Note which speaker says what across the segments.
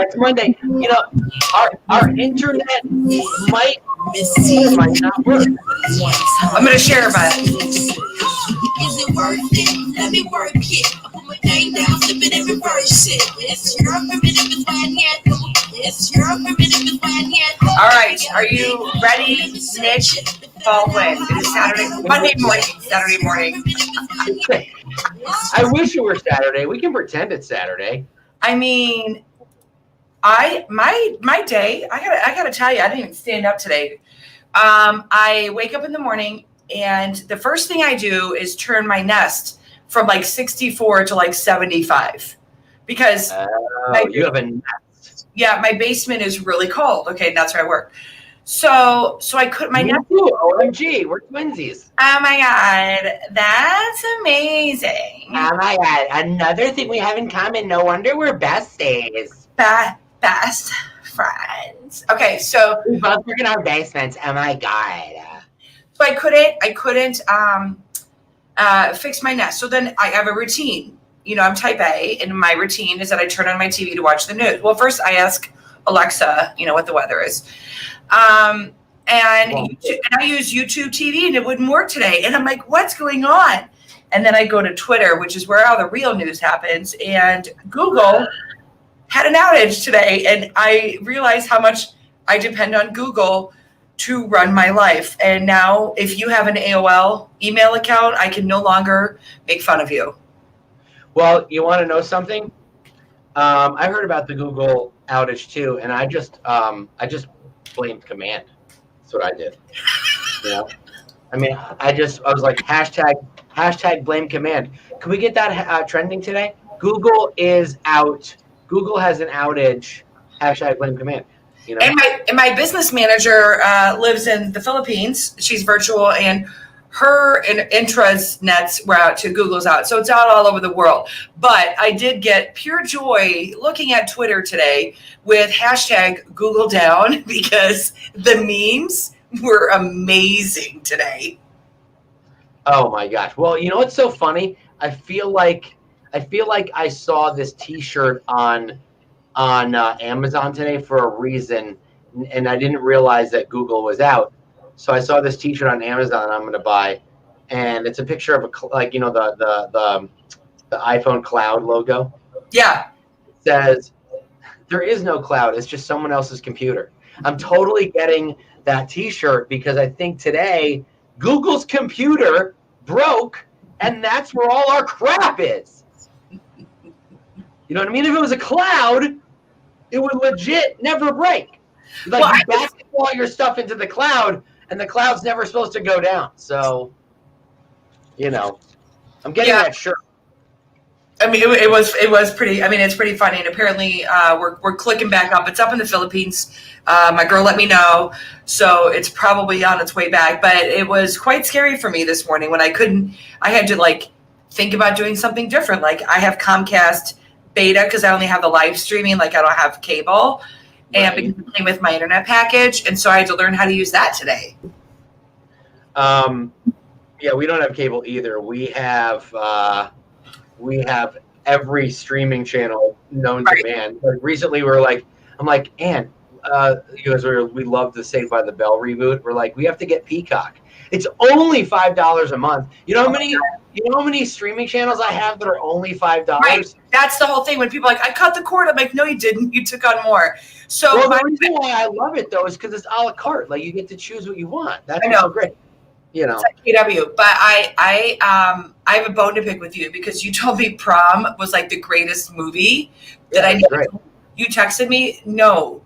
Speaker 1: It's Monday. You know, our internet might not work.
Speaker 2: I'm going to share about it.
Speaker 3: Is it worth it? Let me work it. I put my thing down, flip it and reverse it. It's your primitive is when yet. It's your primitive is when yet.
Speaker 2: All right, are you ready, Nick Baldwin? It is Saturday morning.
Speaker 1: I wish it were Saturday. We can pretend it's Saturday.
Speaker 2: I mean, my day. I gotta tell you, I didn't even stand up today. I wake up in the morning, and the first thing I do is turn my Nest from like 64 to like 75 because
Speaker 1: you have a Nest.
Speaker 2: Yeah, my basement is really cold. Okay, that's where I work. So I could my Nest.
Speaker 1: OMG, we're twinsies.
Speaker 2: Oh my God, that's amazing.
Speaker 1: Oh my God, another thing we have in common. No wonder we're besties.
Speaker 2: Best friends. Okay, so
Speaker 1: we both work in our basements. Oh my God.
Speaker 2: So I couldn't fix my Nest. So then I have a routine. You know, I'm type A, and my routine is that I turn on my TV to watch the news. Well, first I ask Alexa, you know, what the weather is. And I use YouTube TV, and it wouldn't work today. And I'm like, what's going on? And then I go to Twitter, which is where all the real news happens. And Google had an outage today. And I realized how much I depend on Google to run my life. And now if you have an AOL email account, I can no longer make fun of you.
Speaker 1: Well, you want to know something? I heard about the Google outage too, and I just blamed command. That's what I did. You know, I mean, I was like hashtag blame command. Can we get that trending today? Google is out. Google has an outage. Hashtag blame command. You know?
Speaker 2: And my business manager lives in the Philippines. She's virtual, and her intranets were out to Google's out. So it's out all over the world. But I did get pure joy looking at Twitter today with hashtag Google down because the memes were amazing today.
Speaker 1: Oh my gosh. Well, you know what's so funny? I feel like I saw this T-shirt on Amazon today for a reason, and I didn't realize that Google was out. So I saw this T-shirt on Amazon I'm going to buy, and it's a picture of the iPhone cloud logo.
Speaker 2: Yeah.
Speaker 1: It says, there is no cloud. It's just someone else's computer. I'm totally getting that T-shirt because I think today Google's computer broke, and that's where all our crap is. You know what I mean? If it was a cloud, it would legit never break. Like, you back all your stuff into the cloud, and the cloud's never supposed to go down. So, you know, I'm getting that shirt.
Speaker 2: I mean, it was pretty. I mean, it's pretty funny, and apparently we're clicking back up. It's up in the Philippines. My girl let me know, so it's probably on its way back. But it was quite scary for me this morning when I had to like think about doing something different. Like I have Comcast Beta because I only have the live streaming. Like I don't have cable. And because I'm playing with my internet package, and so I had to learn how to use that today.
Speaker 1: Yeah, we don't have cable either. We have every streaming channel known to man. Like recently, I'm like, Ann, we love the Saved by the Bell reboot. We're like, we have to get Peacock. It's only $5 a month. You know how many streaming channels I have that are only $5?
Speaker 2: Right. That's the whole thing. When people are like, I cut the cord. I'm like, no, you didn't. You took on more. So
Speaker 1: the reason why I love it though is because it's a la carte. Like you get to choose what you want. That's so great. You know.
Speaker 2: It's like KW. But I have a bone to pick with you because you told me Prom was like the greatest movie that I knew.
Speaker 1: Great.
Speaker 2: You texted me. No.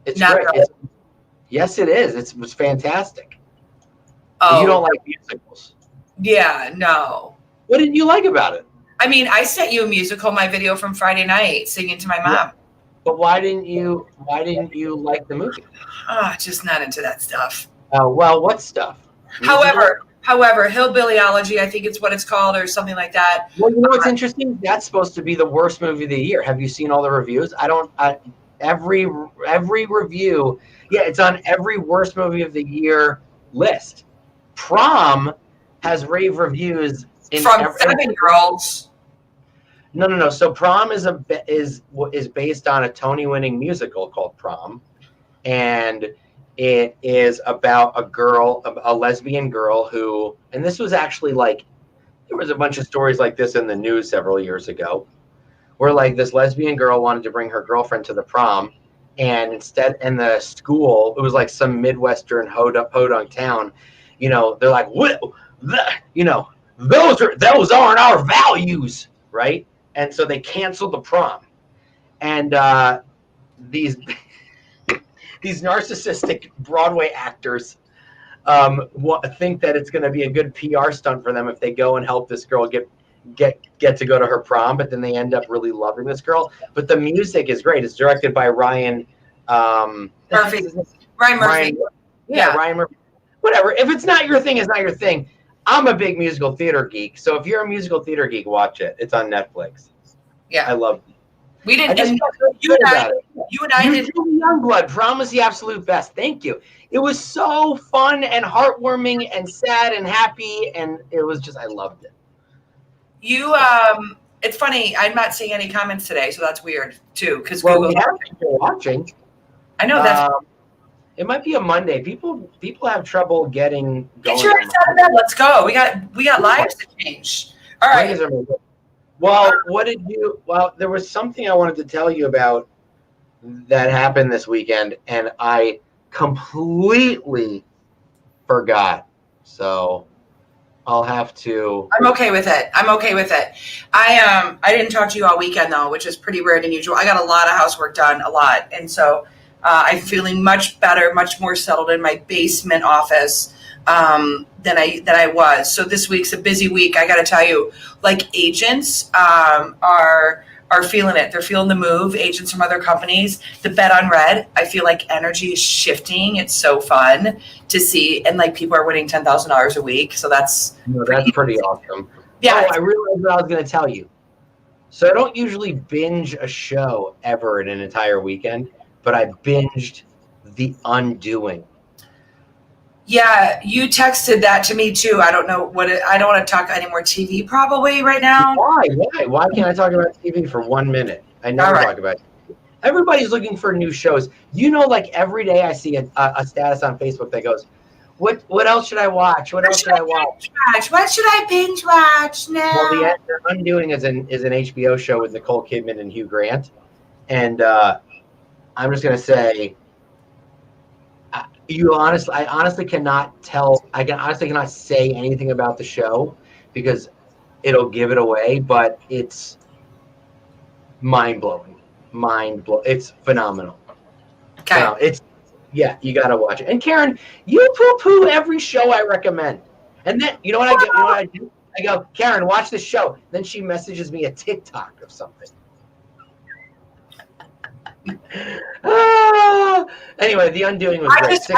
Speaker 1: It's great.
Speaker 2: Really.
Speaker 1: Yes, it is. It was fantastic.
Speaker 2: Oh,
Speaker 1: you don't like musicals?
Speaker 2: Yeah, no.
Speaker 1: What didn't you like about it?
Speaker 2: I mean, I sent you a musical, my video from Friday night, singing to my mom.
Speaker 1: Yeah. But why didn't you like the movie?
Speaker 2: Just not into that stuff.
Speaker 1: Well, what stuff?
Speaker 2: However, Hillbillyology, I think it's what it's called, or something like that.
Speaker 1: Well, you know what's interesting? That's supposed to be the worst movie of the year. Have you seen all the reviews? Every review, it's on every worst movie of the year list. Prom has rave reviews
Speaker 2: from 7-year-olds.
Speaker 1: No. So Prom is based on a Tony-winning musical called Prom, and it is about a lesbian girl who, and this was actually like, there was a bunch of stories like this in the news several years ago, where like this lesbian girl wanted to bring her girlfriend to the prom, and instead in the school, it was like some Midwestern podunk town, they're like, what, you know, those aren't our values, right? And so they canceled the prom, and these these narcissistic Broadway actors think that it's going to be a good PR stunt for them if they go and help this girl get to go to her prom, but then they end up really loving this girl. But the music is great. It's directed by Ryan
Speaker 2: Murphy. Ryan Murphy.
Speaker 1: Yeah, Ryan Murphy. Whatever. If it's not your thing, it's not your thing. I'm a big musical theater geek, so if you're a musical theater geek, watch it. It's on Netflix.
Speaker 2: Yeah,
Speaker 1: I love it.
Speaker 2: We didn't. You and I did.
Speaker 1: Youngblood, Prom is the absolute best. Thank you. It was so fun and heartwarming and sad and happy, and it was just, I loved it.
Speaker 2: It's funny. I'm not seeing any comments today, so that's weird too. Because
Speaker 1: we have people watching.
Speaker 2: I know that's.
Speaker 1: It might be a Monday. People have trouble getting going.
Speaker 2: Get your ass out of bed. Let's go. We got lives to change. All right.
Speaker 1: Well, Well, there was something I wanted to tell you about that happened this weekend, and I completely forgot. So I'll have to.
Speaker 2: I'm okay with it. I didn't talk to you all weekend though, which is pretty rare than usual. I got a lot of housework done, a lot, and so I'm feeling much better, much more settled in my basement office than I was. So this week's a busy week. I got to tell you, like agents are feeling it. They're feeling the move. Agents from other companies. The bet on red. I feel like energy is shifting. It's so fun to see, and like people are winning $10,000 a week. So that's
Speaker 1: pretty awesome.
Speaker 2: Yeah.
Speaker 1: I realized what I was going to tell you. So I don't usually binge a show ever in an entire weekend, but I binged The Undoing.
Speaker 2: Yeah, you texted that to me too. I don't know I don't want to talk any more TV probably right now.
Speaker 1: Why can't I talk about TV for 1 minute? I never talk about TV. Everybody's looking for new shows. Like every day I see a status on Facebook that goes, what else should I watch? What else should I watch?
Speaker 2: What should I binge watch now?
Speaker 1: Well, The Undoing is an HBO show with Nicole Kidman and Hugh Grant. And I'm just going to say, I honestly cannot tell. I honestly cannot say anything about the show because it'll give it away. But it's mind blowing. It's phenomenal.
Speaker 2: Okay.
Speaker 1: You gotta watch it. And Caryn, you poo every show I recommend. And then you know what I do? I go, Caryn, watch this show. Then she messages me a TikTok of something. Anyway, The Undoing was great. It's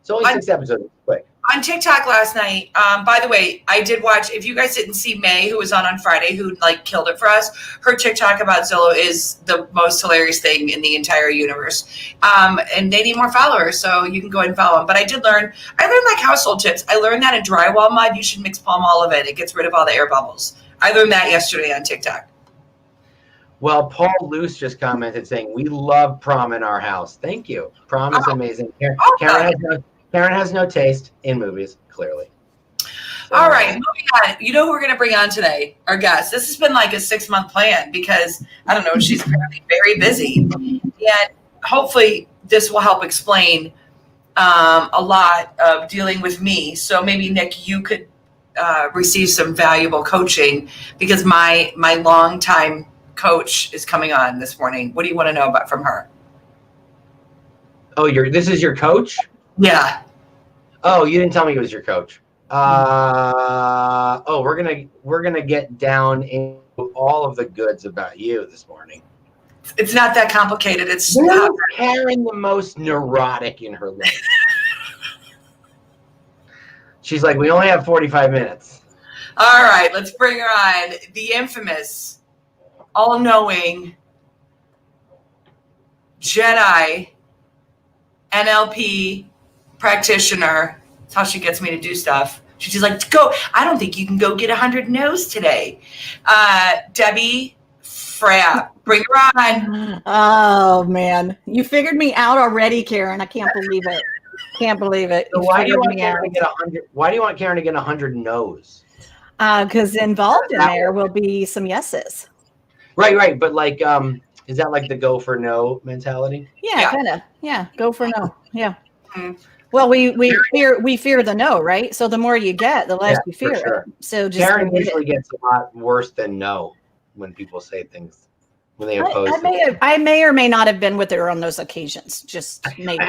Speaker 1: only 6 episodes. Quick.
Speaker 2: On TikTok last night, by the way, I did watch, if you guys didn't see May, who was on Friday, who killed it for us, her TikTok about Zillow is the most hilarious thing in the entire universe. And they need more followers, so you can go ahead and follow them. But I learned like household tips. I learned that in drywall mud, you should mix palm olive in. It gets rid of all the air bubbles. I learned that yesterday on TikTok.
Speaker 1: Well, Paul Luce just commented saying, we love Prom in our house. Thank you. Prom is amazing. Caryn has no taste in movies, clearly. So,
Speaker 2: all right, moving on. You know who we're going to bring on today? Our guest. This has been like a 6-month plan because, I don't know, she's apparently very busy. And hopefully this will help explain a lot of dealing with me. So maybe, Nick, you could receive some valuable coaching because my longtime coach is coming on this morning. What do you want to know about from her?
Speaker 1: Oh, this is your coach?
Speaker 2: Yeah.
Speaker 1: Oh, you didn't tell me it was your coach. We're gonna get down into all of the goods about you this morning.
Speaker 2: It's not that complicated. It's
Speaker 1: Caryn the most neurotic in her life. She's like, we only have 45 minutes.
Speaker 2: All right, let's bring her on. The infamous, all-knowing Jedi NLP practitioner. That's how she gets me to do stuff. She's like, go. I don't think you can go get 100 no's today. Debbie Frapp, bring her on.
Speaker 4: Oh man, you figured me out already, Caryn. I can't believe it. Can't believe it.
Speaker 1: So why do you want Caryn to get 100? Why do you want Caryn to get 100 no's?
Speaker 4: Because involved in there will be some yeses.
Speaker 1: Right. But like, is that like the go for no mentality?
Speaker 4: Yeah. Kind of. Yeah, go for no. Yeah.
Speaker 2: Mm-hmm.
Speaker 4: Well, we fear the no, right? So the more you get, the less you fear
Speaker 1: sure.
Speaker 4: it. So just
Speaker 1: Caryn usually gets a lot worse than no when people say things when they oppose.
Speaker 4: I may or may not have been with her on those occasions. Just maybe.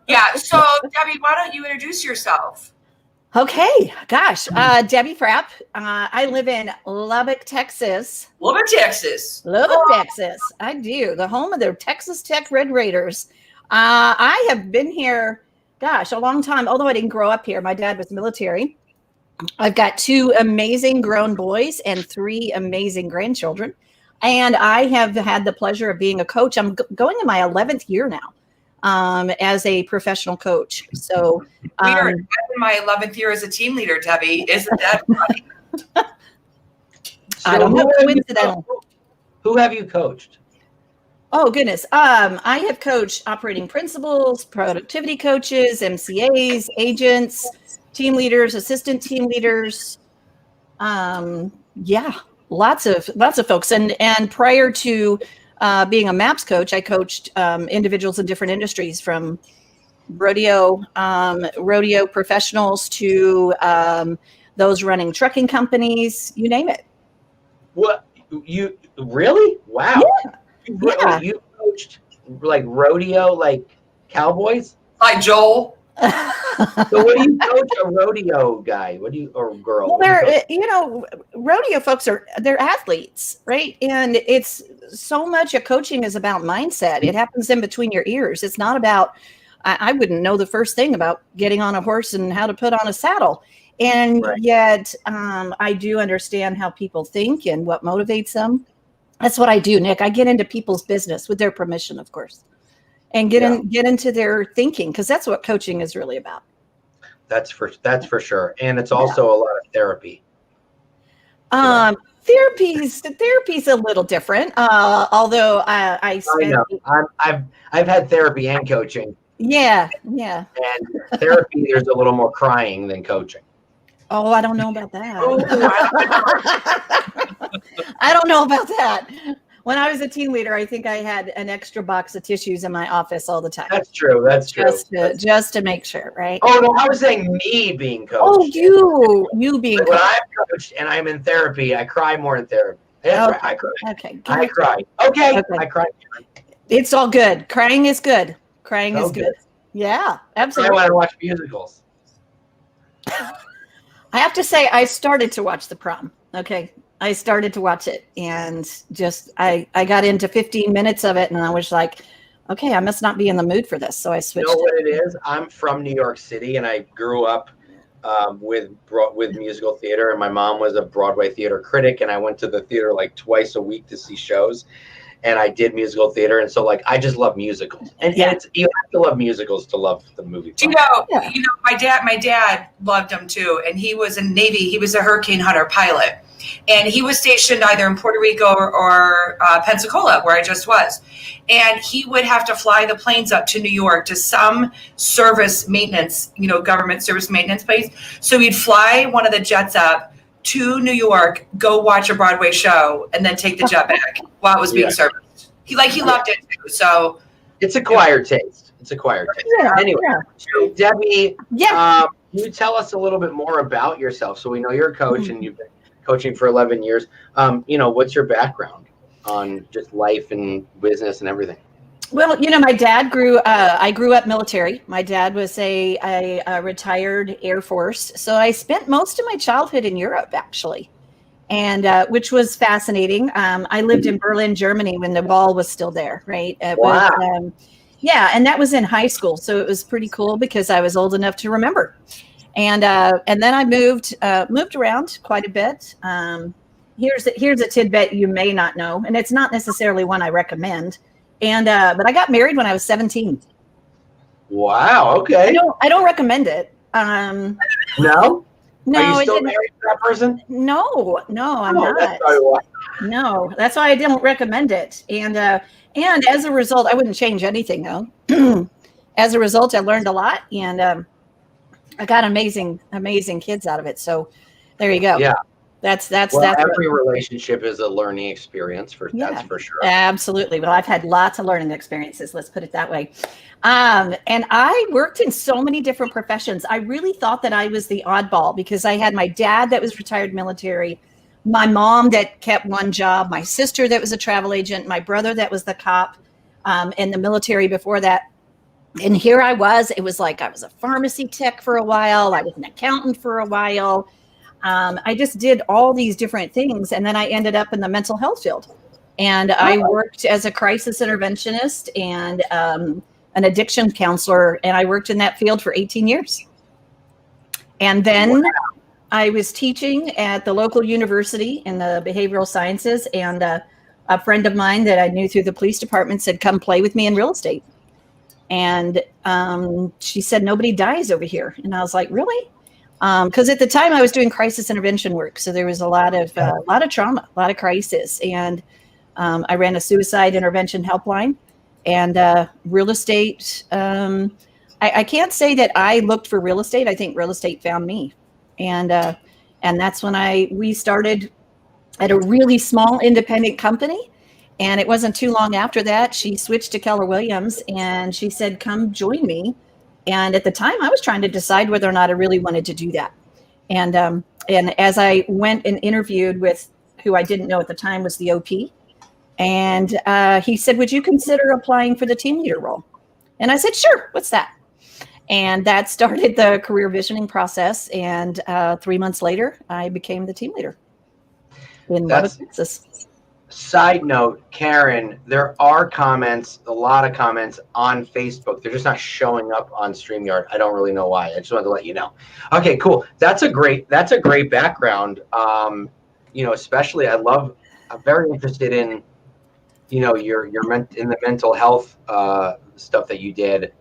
Speaker 2: Yeah. So Debbie, why don't you introduce yourself?
Speaker 4: Okay. Gosh. Debbie Frapp. I live in Lubbock, Texas.
Speaker 2: Lubbock, Texas.
Speaker 4: Texas. I do. The home of the Texas Tech Red Raiders. I have been here, gosh, a long time. Although I didn't grow up here. My dad was military. I've got 2 amazing grown boys and 3 amazing grandchildren. And I have had the pleasure of being a coach. I'm going in my 11th year now as a professional coach. So
Speaker 2: I'm in my 11th year as a team leader, Debbie. Isn't that funny?
Speaker 4: I don't know. Coincidental.
Speaker 1: Who have you coached?
Speaker 4: Oh, goodness. I have coached operating principals, productivity coaches, MCAs, agents, team leaders, assistant team leaders. Yeah, lots of folks. And prior to being a MAPS coach, I coached individuals in different industries, from rodeo professionals to those running trucking companies, you name it.
Speaker 1: What, you really? Wow.
Speaker 4: Yeah.
Speaker 1: You coached like rodeo, like cowboys?
Speaker 2: Hi, Joel.
Speaker 1: So what do you coach a rodeo guy? Or girl?
Speaker 4: Well, they're, rodeo folks they're athletes, right? And it's so much of coaching is about mindset. It happens in between your ears. It's not about, I wouldn't know the first thing about getting on a horse and how to put on a saddle. And yet I do understand how people think and what motivates them. That's what I do, Nick. I get into people's business with their permission, of course, and get into their thinking, because that's what coaching is really about. That's
Speaker 1: for sure, and it's also a lot of therapy.
Speaker 4: Therapy's a little different. Although I
Speaker 1: know. I've had therapy and coaching.
Speaker 4: Yeah.
Speaker 1: And therapy, there's a little more crying than coaching.
Speaker 4: Oh, I don't know about that. I don't know about that. When I was a team leader, I think I had an extra box of tissues in my office all the time.
Speaker 1: That's true.
Speaker 4: Just to make sure, right?
Speaker 1: Oh, no, I was saying me being coached.
Speaker 4: Oh, you being coached.
Speaker 1: When I'm coached and I'm in therapy, I cry more in therapy. I cry.
Speaker 4: Okay.
Speaker 1: I cry. Okay. I cry.
Speaker 4: It's all good. Crying is good. Crying is good. Yeah, absolutely.
Speaker 1: I want to watch musicals.
Speaker 4: I have to say, I started to watch The Prom. Okay. I started to watch it, and just, I got into 15 minutes of it, and I was like, okay, I must not be in the mood for this. So I switched.
Speaker 1: You know what it is? I'm from New York City, and I grew up with musical theater, and my mom was a Broadway theater critic, and I went to the theater like twice a week to see shows. And I did musical theater, and so like I just love musicals, and you have to love musicals to love the movie.
Speaker 2: My dad loved them too, and he was in Navy. He was a Hurricane Hunter pilot, and he was stationed either in Puerto Rico or Pensacola, where I just was. And he would have to fly the planes up to New York to some service maintenance, government service maintenance place. So he'd fly one of the jets up to New York, go watch a Broadway show, and then take the jet back while it was being serviced. He loved it too. So
Speaker 1: it's acquired taste.
Speaker 4: Yeah,
Speaker 1: anyway, Debbie,
Speaker 4: can
Speaker 1: you tell us a little bit more about yourself? So we know you're a coach and you've been coaching for 11 years. What's your background on just life and business and everything?
Speaker 4: Well, my dad I grew up military. My dad was a retired Air Force. So I spent most of my childhood in Europe, actually, and which was fascinating. I lived in Berlin, Germany when the wall was still there, right?
Speaker 1: Wow.
Speaker 4: And that was in high school. So it was pretty cool because I was old enough to remember. And then I moved around quite a bit. Here's a tidbit you may not know, and it's not necessarily one I recommend. And but I got married when I was 17.
Speaker 1: Wow. Okay.
Speaker 4: I don't recommend it.
Speaker 1: No?
Speaker 4: No,
Speaker 1: Are you
Speaker 4: it
Speaker 1: still
Speaker 4: didn't.
Speaker 1: married to that person?
Speaker 4: No, I'm
Speaker 1: Oh,
Speaker 4: not.
Speaker 1: that's probably why.
Speaker 4: No, that's why I didn't recommend it. And as a result, I wouldn't change anything though. As a result, I learned a lot, and I got amazing kids out of it. So there you go.
Speaker 1: Yeah.
Speaker 4: That's
Speaker 1: Well,
Speaker 4: that's
Speaker 1: every relationship is a learning experience that's for sure.
Speaker 4: absolutely. Well, I've had lots of learning experiences. Let's put it that way. And I worked in so many different professions. I really thought that I was the oddball because I had my dad that was retired military, my mom that kept one job, my sister that was a travel agent, my brother that was the cop in the military before that. And here I was. It was like I was a pharmacy tech for a while. I was an accountant for a while. I just did all these different things. And then I ended up in the mental health field. And I worked as a crisis interventionist and an addiction counselor. And I worked in that field for 18 years. And then I was teaching at the local university in the behavioral sciences. And a friend of mine that I knew through the police department said, come play with me in real estate. And she said, nobody dies over here. And I was like, really? Because at the time I was doing crisis intervention work. So there was a lot of trauma, a lot of crisis. And I ran a suicide intervention helpline and real estate. I can't say that I looked for real estate. I think real estate found me. And that's when we started at a really small independent company. And it wasn't too long after that, she switched to Keller Williams and she said, come join me. And at the time I was trying to decide whether or not I really wanted to do that. And as I went and interviewed with who I didn't know at the time was the OP. And he said, would you consider applying for the team leader role? And I said, sure, what's that? And that started the career visioning process. And 3 months later, I became the team leader in Lubbock, Texas.
Speaker 1: Side note, Caryn, there are comments, a lot of comments on Facebook. They're just not showing up on StreamYard. I don't really know why. I just wanted to let you know. Okay, cool. That's a great background. Especially I'm very interested in, your in the mental health stuff that you did.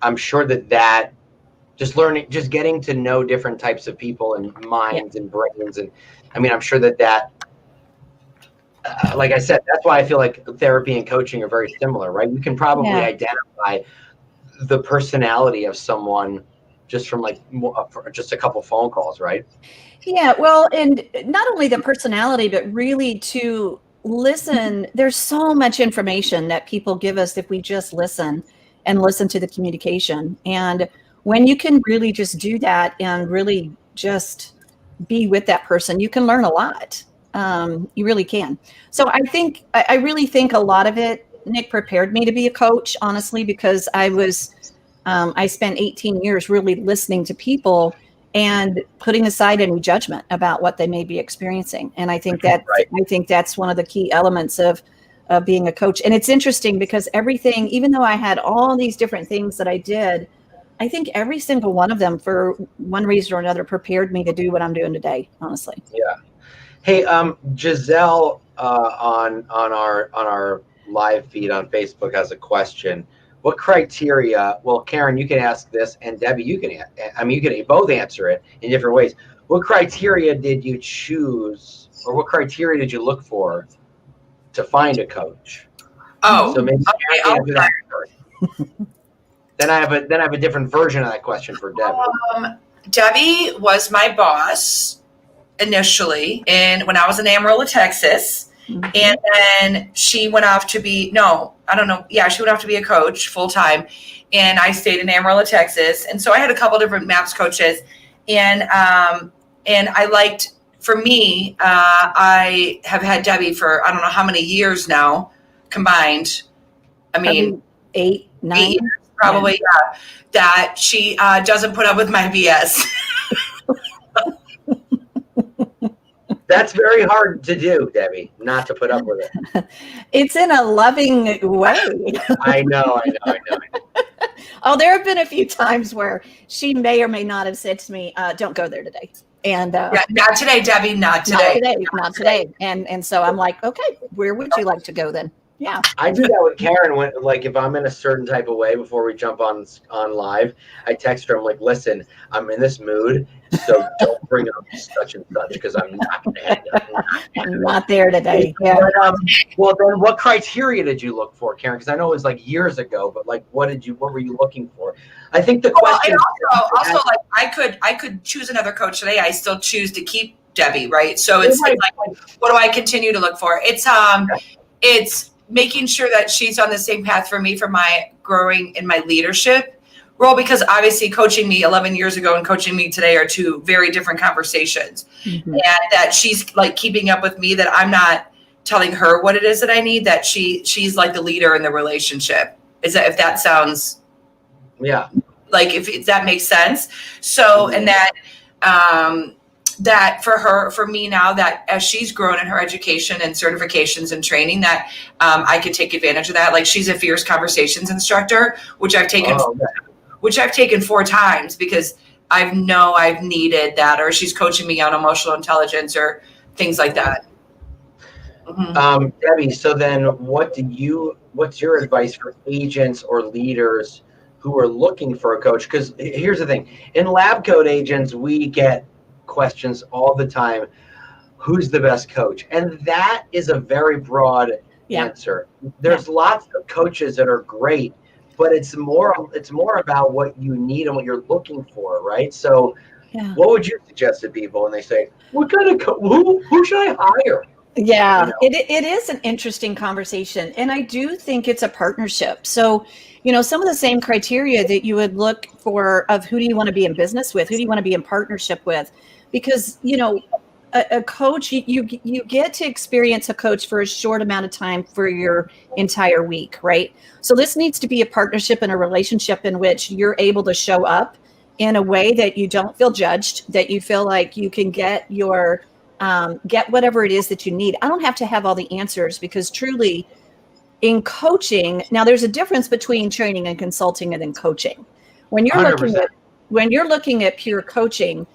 Speaker 1: I'm sure that just getting to know different types of people and minds and brains. And I mean, I'm sure that like I said, that's why I feel like therapy and coaching are very similar, right? You can probably identify the personality of someone just from just a couple phone calls, right?
Speaker 4: Yeah, well, and not only the personality, but really to listen. There's so much information that people give us if we just listen and listen to the communication. And when you can really just do that and really just be with that person, you can learn a lot. You really can. So I really think a lot of it, Nick, prepared me to be a coach, honestly, because I spent 18 years really listening to people and putting aside any judgment about what they may be experiencing. And I think that's one of the key elements of being a coach. And it's interesting because everything, even though I had all these different things that I did, I think every single one of them, for one reason or another, prepared me to do what I'm doing today, honestly.
Speaker 1: Yeah. Hey, Giselle on our live feed on Facebook has a question. What criteria? Well, Caryn, you can ask this, and Debbie, you can both answer it in different ways. What criteria did you choose, or what criteria did you look for to find a coach?
Speaker 2: Oh,
Speaker 1: so maybe
Speaker 2: okay,
Speaker 1: answer that first. Then I have a different version of that question for Debbie.
Speaker 2: Debbie was my boss initially when I was in Amarillo, Texas. Mm-hmm. And then she went off to be, she went off to be a coach full time. And I stayed in Amarillo, Texas. And so I had a couple different MAPS coaches. And I liked, for me, I have had Debbie for, I don't know how many years now combined. I mean,
Speaker 4: 8, 9
Speaker 2: years, probably, yeah. That she doesn't put up with my BS.
Speaker 1: That's very hard to do, Debbie, not to put up with it.
Speaker 4: It's in a loving way.
Speaker 1: I know.
Speaker 4: Oh, there have been a few times where she may or may not have said to me, don't go there today. And
Speaker 2: not today, Debbie, not today.
Speaker 4: Not today. And so I'm like, okay, where would you like to go then? Yeah.
Speaker 1: I do that with Caryn when, like, if I'm in a certain type of way before we jump on live, I text her. I'm like, listen, I'm in this mood, so don't bring up such and such because I'm not going to hang up.
Speaker 4: I'm not there today. Yeah.
Speaker 1: But, well, then, what criteria did you look for, Caryn? Because I know it was like years ago, but like, what were you looking for? I think the question.
Speaker 2: Well, and also, like, I could choose another coach today. I still choose to keep Debbie, right? So it's
Speaker 1: Right.
Speaker 2: like, what do I continue to look for? It's making sure that she's on the same path for me for my growing in my leadership role, because obviously coaching me 11 years ago and coaching me today are two very different conversations.
Speaker 4: Mhm.
Speaker 2: And that she's like keeping up with me, that I'm not telling her what it is that I need, that she's like the leader in the relationship. If that sounds like, if that makes sense. So, and that that for me now, that as she's grown in her education and certifications and training, that I could take advantage of that. Like, she's a fierce conversations instructor, which I've taken 4 times because I've needed that, or she's coaching me on emotional intelligence or things like that.
Speaker 1: Mm-hmm. Debbie, so then what's your advice for agents or leaders who are looking for a coach? Because here's the thing, in lab coat agents, we get questions all the time. Who's the best coach? And that is a very broad answer. There's lots of coaches that are great, but it's more about what you need and what you're looking for, right? So what would you suggest to people when they say, what kind of who should I hire?
Speaker 4: Yeah, it is an interesting conversation. And I do think it's a partnership. So, some of the same criteria that you would look for of who do you want to be in business with, who do you want to be in partnership with? Because, a coach, you get to experience a coach for a short amount of time for your entire week, right? So this needs to be a partnership and a relationship in which you're able to show up in a way that you don't feel judged, that you feel like you can get whatever it is that you need. I don't have to have all the answers, because truly in coaching, now there's a difference between training and consulting and then coaching. When you're
Speaker 1: 100%.
Speaker 4: looking at pure coaching,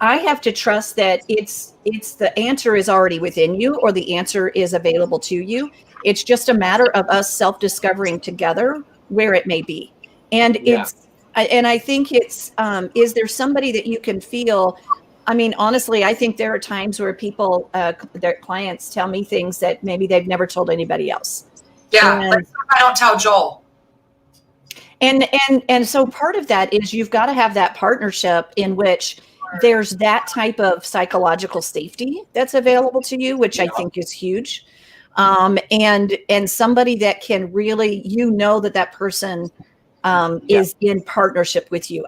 Speaker 4: I have to trust that it's the answer is already within you, or the answer is available to you. It's just a matter of us self-discovering together where it may be. And I think is there somebody that you can feel? I mean, honestly, I think there are times where people, their clients tell me things that maybe they've never told anybody else.
Speaker 2: Yeah, and I don't tell Joel.
Speaker 4: And so part of that is you've got to have that partnership in which there's that type of psychological safety that's available to you, which I think is huge. And somebody that can really, that person is in partnership with you.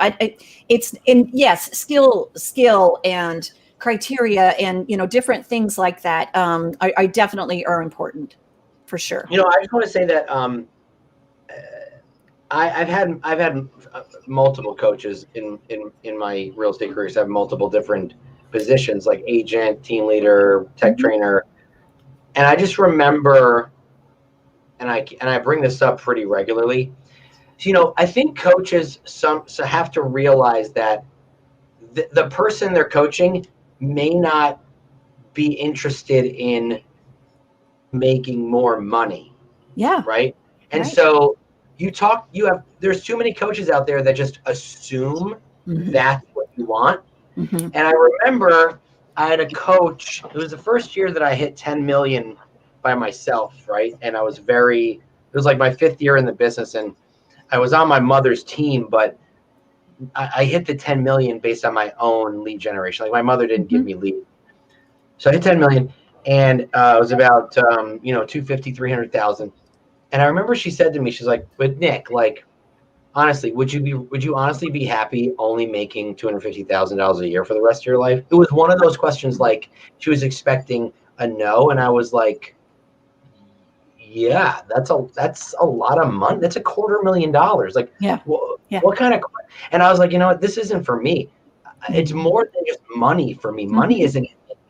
Speaker 4: Skill and criteria and different things like that I definitely are important, for sure.
Speaker 1: I just want to say that I've had multiple coaches in my real estate career. So I have multiple different positions, like agent, team leader, tech trainer, and I just remember, and I bring this up pretty regularly. I think coaches have to realize that the person they're coaching may not be interested in making more money.
Speaker 4: Yeah.
Speaker 1: Right. And so there's too many coaches out there that just assume that's what you want. Mm-hmm. And I remember I had a coach, it was the first year that I hit 10 million by myself. Right. And it was like my 5th year in the business, and I was on my mother's team, but I hit the 10 million based on my own lead generation. Like, my mother didn't give me lead. So I hit 10 million, and it was about, 250, 300,000. And I remember she said to me, she's like, but Nick, like, honestly, would you honestly be happy only making $250,000 a year for the rest of your life? It was one of those questions, like, she was expecting a no. And I was like, yeah, that's a lot of money. That's $250,000. Like, what kind of, and I was like, this isn't for me. It's more than just money for me. Money isn't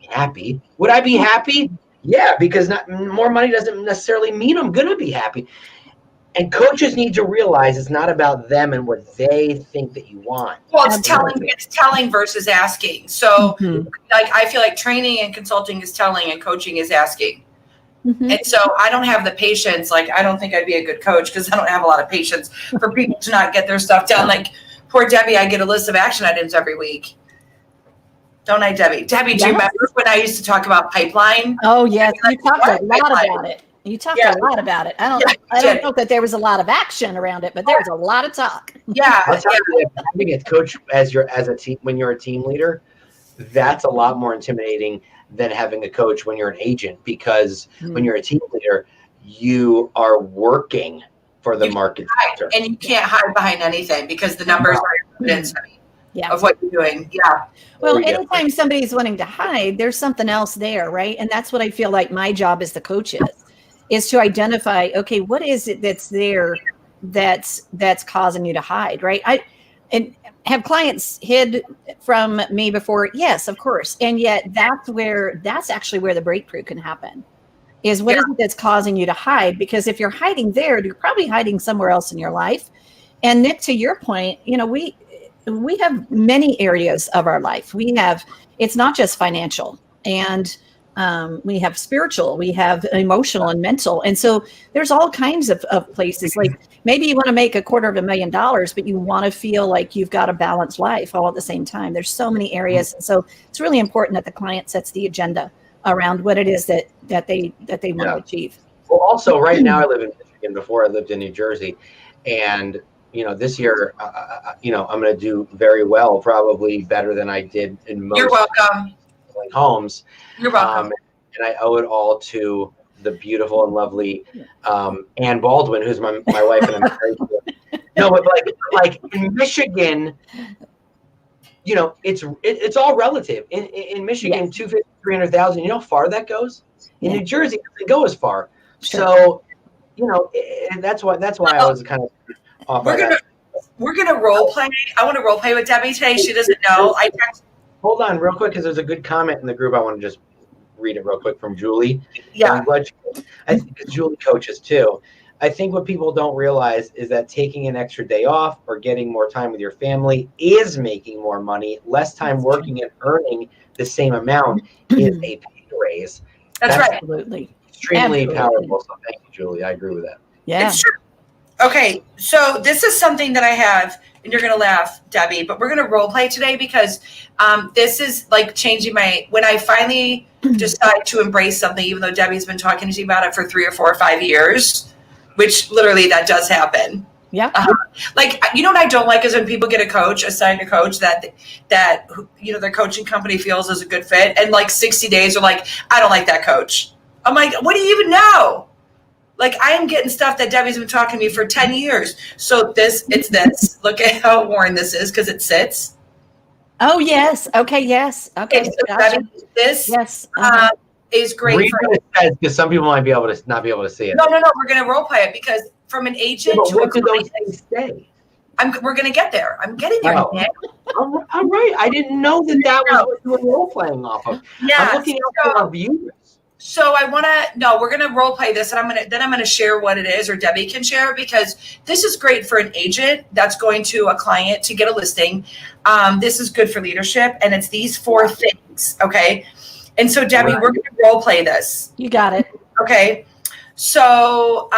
Speaker 1: happy. Would I be happy? Yeah, because more money doesn't necessarily mean I'm going to be happy. And coaches need to realize it's not about them and what they think that you want.
Speaker 2: Well, it's telling versus asking. So like, I feel like training and consulting is telling and coaching is asking. And so I don't have the patience. Like, I don't think I'd be a good coach because I don't have a lot of patience for people to not get their stuff done. Like, poor Debbie, I get a list of action items every week. Don't I, Debbie? Debbie, do you remember when I used to talk about pipeline?
Speaker 4: Oh, yes. You talked a lot about it. You talked a lot about it. I don't know that there was a lot of action around it, but there was a lot of talk.
Speaker 1: Yeah. Having a coach as a team, when you're a team leader, that's a lot more intimidating than having a coach when you're an agent, because when you're a team leader, you are working for the market sector.
Speaker 2: And you can't hide behind anything because the numbers are evidence of what you're doing. Yeah.
Speaker 4: Well, anytime somebody's wanting to hide, there's something else there, right? And that's what I feel like my job as the coach is to identify, okay, what is it that's there that's causing you to hide, right? And have clients hid from me before? Yes, of course. And yet that's actually where the breakthrough can happen, is what is it that's causing you to hide? Because if you're hiding there, you're probably hiding somewhere else in your life. And Nick, to your point, we have many areas of our life. It's not just financial, and we have spiritual, we have emotional and mental. And so there's all kinds of places. Like maybe you want to make $250,000, but you want to feel like you've got a balanced life all at the same time. There's so many areas. And so it's really important that the client sets the agenda around what it is that they want to achieve.
Speaker 1: Well, also right now I live in Michigan. Before I lived in New Jersey, and this year, I'm going to do very well, probably better than I did in most.
Speaker 2: You're welcome.
Speaker 1: Homes.
Speaker 2: You're welcome.
Speaker 1: And I owe it all to the beautiful and lovely Ann Baldwin, who's my wife, and I'm married to. No, but like in Michigan, it's all relative. In Michigan, 250, 300,000. You know how far that goes? In New Jersey, it doesn't go as far. Sure. So, and that's why I was kind of off.
Speaker 2: We're gonna role play. I want to role play with Debbie today. She doesn't know.
Speaker 1: Hold on real quick, because there's a good comment in the group. I want to just read it real quick from Julie.
Speaker 2: Yeah.
Speaker 1: I think Julie coaches too. I think what people don't realize is that taking an extra day off or getting more time with your family is making more money. Less time working and earning the same amount is a pay raise.
Speaker 2: That's right.
Speaker 4: Absolutely.
Speaker 1: Extremely powerful. So thank you, Julie. I agree with that.
Speaker 4: Yeah.
Speaker 2: It's true. Okay, so this is something that I have, and you're going to laugh, Debbie, but we're going to role play today because this is like changing when I finally decide to embrace something, even though Debbie's been talking to me about it for 3 or 4 or 5 years, which literally that does happen.
Speaker 4: Yeah.
Speaker 2: What I don't like is when people get assigned a coach that their coaching company feels is a good fit, and like 60 days are like, I don't like that coach. I'm like, what do you even know? Like, I am getting stuff that Debbie's been talking to me for 10 years. So it's this. Look at how worn this is because it sits.
Speaker 4: Oh, yes. Okay, yes. Okay.
Speaker 2: So Debbie, this is great.
Speaker 1: Read what it says, because some people might be able to not be able to see it.
Speaker 2: No. We're going to role play it because from an agent to
Speaker 1: what
Speaker 2: a
Speaker 1: do
Speaker 2: client.
Speaker 1: those things say?
Speaker 2: We're going to get there. I'm getting there.
Speaker 1: Oh. All right. I didn't know that was what you were role playing off of.
Speaker 2: Yeah.
Speaker 1: I'm looking out for our viewers.
Speaker 2: So we're going to role play this, and I'm going to share what it is, or Debbie can share it, because this is great for an agent that's going to a client to get a listing. This is good for leadership, and it's these 4 things. Okay. And so Debbie, we're going to role play this.
Speaker 4: You got it.
Speaker 2: Okay. So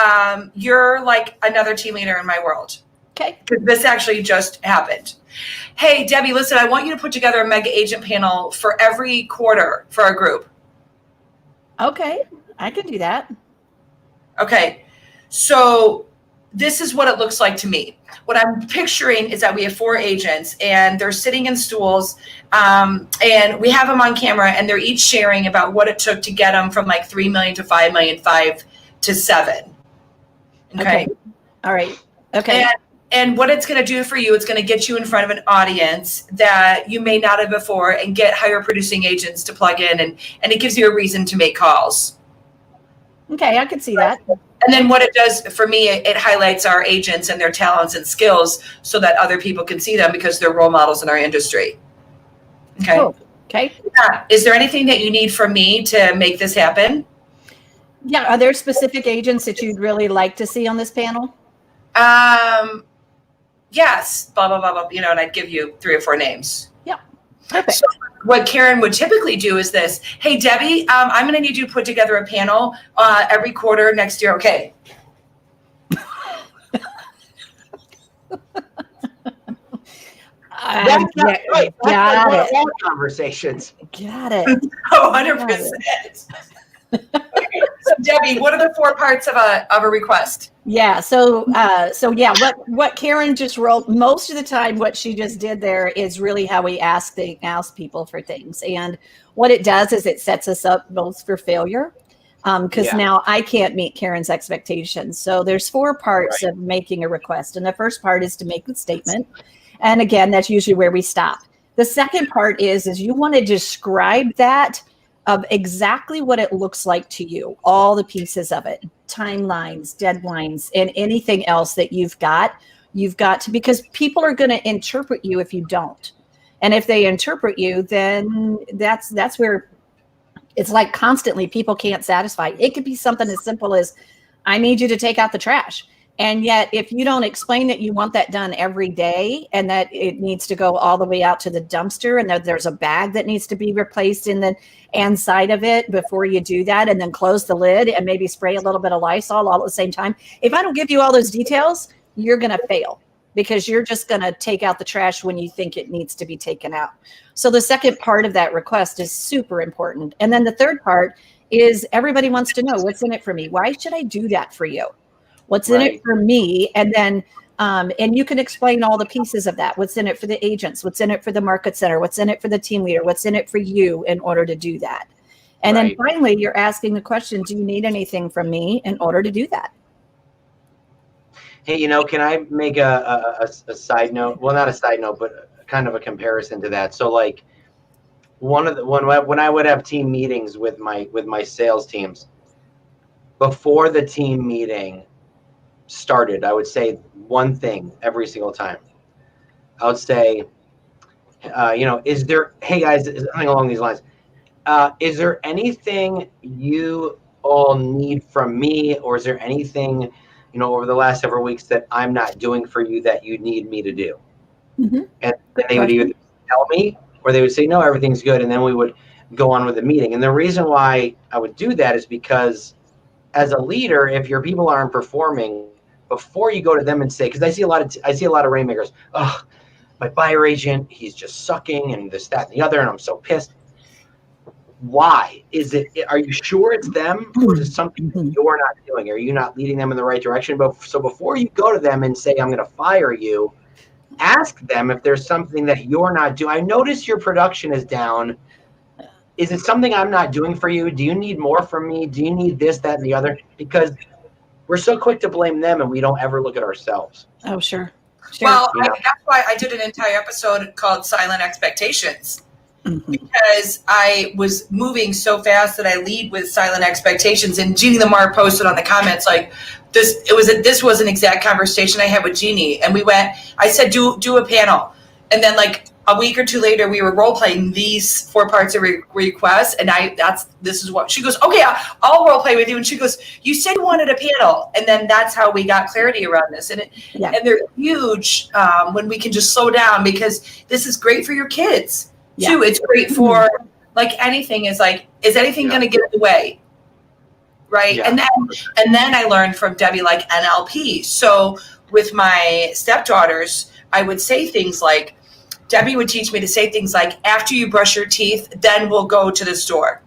Speaker 2: you're like another team leader in my world.
Speaker 4: Okay.
Speaker 2: This actually just happened. Hey, Debbie, listen, I want you to put together a mega agent panel for every quarter for our group.
Speaker 4: Okay, I can do that.
Speaker 2: Okay, so this is what it looks like to me. What I'm picturing is that we have 4 agents, and they're sitting in stools, and we have them on camera, and they're each sharing about what it took to get them from like 3 million to 5 million, 5 to 7. Okay.
Speaker 4: All right. Okay.
Speaker 2: And what it's going to do for you, it's going to get you in front of an audience that you may not have before, and get higher producing agents to plug in, and it gives you a reason to make calls.
Speaker 4: Okay, I can see that.
Speaker 2: And then what it does for me, it highlights our agents and their talents and skills so that other people can see them because they're role models in our industry. Okay.
Speaker 4: Cool. Okay.
Speaker 2: Yeah. Is there anything that you need from me to make this happen?
Speaker 4: Yeah. Are there specific agents that you'd really like to see on this panel?
Speaker 2: Yes. Blah, blah, blah, blah. And I'd give you 3 or 4 names.
Speaker 4: Yeah. Perfect.
Speaker 2: So what Caryn would typically do is this. Hey, Debbie, I'm going to need you to put together a panel every quarter next year. Okay.
Speaker 1: That's not right. That's
Speaker 4: got
Speaker 1: like
Speaker 4: it.
Speaker 1: one of our conversations.
Speaker 4: Got it.
Speaker 2: Oh, 100%. Okay. So Debbie, what are the 4 parts of a request?
Speaker 4: Yeah. So yeah, what Caryn just wrote, most of the time, what she just did there is really how we ask people for things. And what it does is it sets us up both for failure. Because now I can't meet Caryn's expectations. So there's 4 parts of making a request. And the first part is to make the statement. And again, that's usually where we stop. The second part is you want to describe that of exactly what it looks like to you, all the pieces of it, timelines, deadlines, and anything else that you've got to, because people are going to interpret you if you don't. And if they interpret you, then that's where it's like constantly people can't satisfy. It could be something as simple as, I need you to take out the trash. And yet, if you don't explain that you want that done every day and that it needs to go all the way out to the dumpster and that there's a bag that needs to be replaced in the inside of it before you do that, and then close the lid and maybe spray a little bit of Lysol all at the same time. If I don't give you all those details, you're going to fail, because you're just going to take out the trash when you think it needs to be taken out. So the second part of that request is super important. And then the third part is everybody wants to know, what's in it for me? Why should I do that for you? What's in it for me? And then, and you can explain all the pieces of that. What's in it for the agents? What's in it for the market center? What's in it for the team leader? What's in it for you in order to do that? And then finally, you're asking the question, do you need anything from me in order to do that?
Speaker 1: Hey, can I make a side note? Well, not a side note, but kind of a comparison to that. So like when I would have team meetings with my sales teams, before the team meeting started, I would say one thing every single time. I would say, is there, hey guys, something along these lines. Is there anything you all need from me, or is there anything, over the last several weeks that I'm not doing for you that you need me to do? Mm-hmm. And they would either tell me, or they would say, no, everything's good. And then we would go on with the meeting. And the reason why I would do that is because as a leader, if your people aren't performing, before you go to them and say, because I see a lot of rainmakers, oh, my buyer agent, he's just sucking and this, that, and the other, and I'm so pissed. Why? Are you sure it's them, or is it something that you're not doing? Are you not leading them in the right direction? So before you go to them and say, I'm going to fire you, ask them if there's something that you're not doing. I notice your production is down. Is it something I'm not doing for you? Do you need more from me? Do you need this, that, and the other? Because we're so quick to blame them and we don't ever look at ourselves.
Speaker 4: Oh, sure.
Speaker 2: Well, that's why I did an entire episode called Silent Expectations. Mm-hmm. Because I was moving so fast that I lead with silent expectations. And Jeannie Lamar posted on the comments like, this was an exact conversation I had with Jeannie. And I said, do a panel. And then like a week or two later, we were role playing these 4 parts of requests. And this is what she goes, okay, I'll role play with you. And she goes, you said you wanted a panel. And then that's how we got clarity around this. And they're huge when we can just slow down, because this is great for your kids. Too, it's great for like anything. Is anything going to get in the way, right? Yeah. And then I learned from Debbie like NLP. So with my stepdaughters, I would say things like, Debbie would teach me to say things like, after you brush your teeth, then we'll go to the store.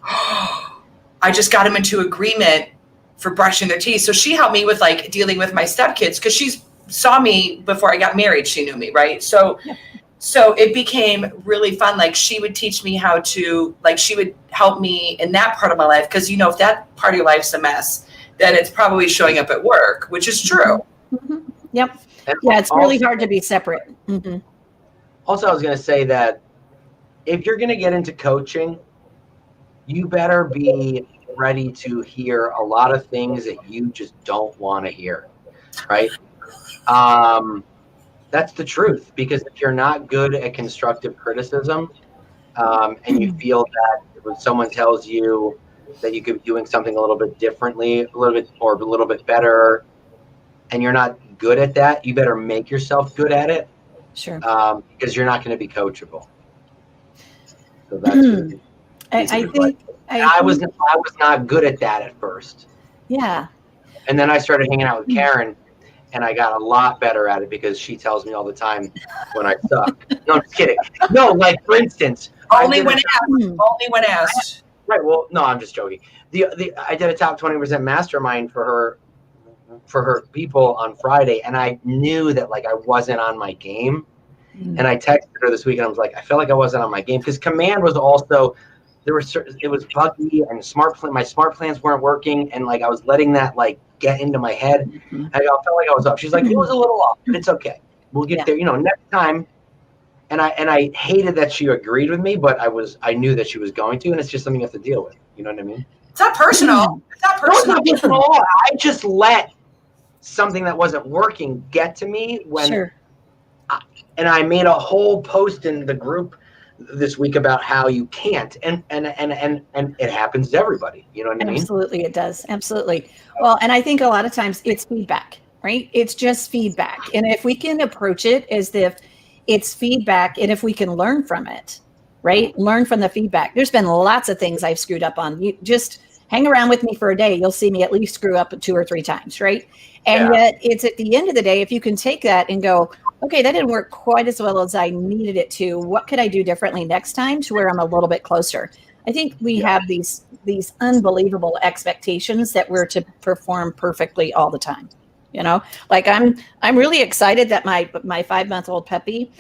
Speaker 2: I just got them into agreement for brushing their teeth. So she helped me with like dealing with my stepkids, because she saw me before I got married. She knew me, right? So it became really fun. Like she would teach me how to, like she would help me in that part of my life. Because, if that part of your life's a mess, then it's probably showing up at work, which is true.
Speaker 4: Mm-hmm. Yep. Yeah, it's really hard to be separate. Mm-hmm.
Speaker 1: Also, I was going to say that if you're going to get into coaching, you better be ready to hear a lot of things that you just don't want to hear, right? That's the truth, because if you're not good at constructive criticism, and you feel that when someone tells you that you could be doing something a little bit differently, a little bit better, and you're not good at that, you better make yourself good at it.
Speaker 4: Sure.
Speaker 1: Because you're not going to be coachable. So that's really
Speaker 4: I think
Speaker 1: I was not good at that at first.
Speaker 4: Yeah.
Speaker 1: And then I started hanging out with Caryn, and I got a lot better at it because she tells me all the time when I suck. No, I'm just kidding. No, like for instance,
Speaker 2: Only when asked.
Speaker 1: Right. Well, no, I'm just joking. I did a top 20% mastermind for her people on Friday, and I knew that like I wasn't on my game. And I texted her this week, and I was like, I felt like I wasn't on my game because command was also it was buggy, and my smart plans weren't working, and like I was letting that like get into my head. And I felt like I was off. She's like, it was a little off, but it's okay. We'll get there, next time. And I hated that she agreed with me, but I knew that she was going to, and it's just something you have to deal with. You know what I mean?
Speaker 2: It's not personal. It's not personal.
Speaker 1: No, it's not personal. I just let something that wasn't working get to me when, and I made a whole post in the group this week about how you can't, and it happens to everybody. You know what I mean?
Speaker 4: Absolutely, it does. Absolutely. Well, and I think a lot of times it's feedback, right? It's just feedback, and if we can approach it as if it's feedback, and if we can learn from it, right? Learn from the feedback. There's been lots of things I've screwed up on. You just hang around with me for a day, you'll see me at least screw up 2 or 3 times, right? And yet it's at the end of the day, if you can take that and go, okay, that didn't work quite as well as I needed it to. What could I do differently next time to where I'm a little bit closer? I think we have these unbelievable expectations that we're to perform perfectly all the time. Like I'm really excited that my 5-month-old puppy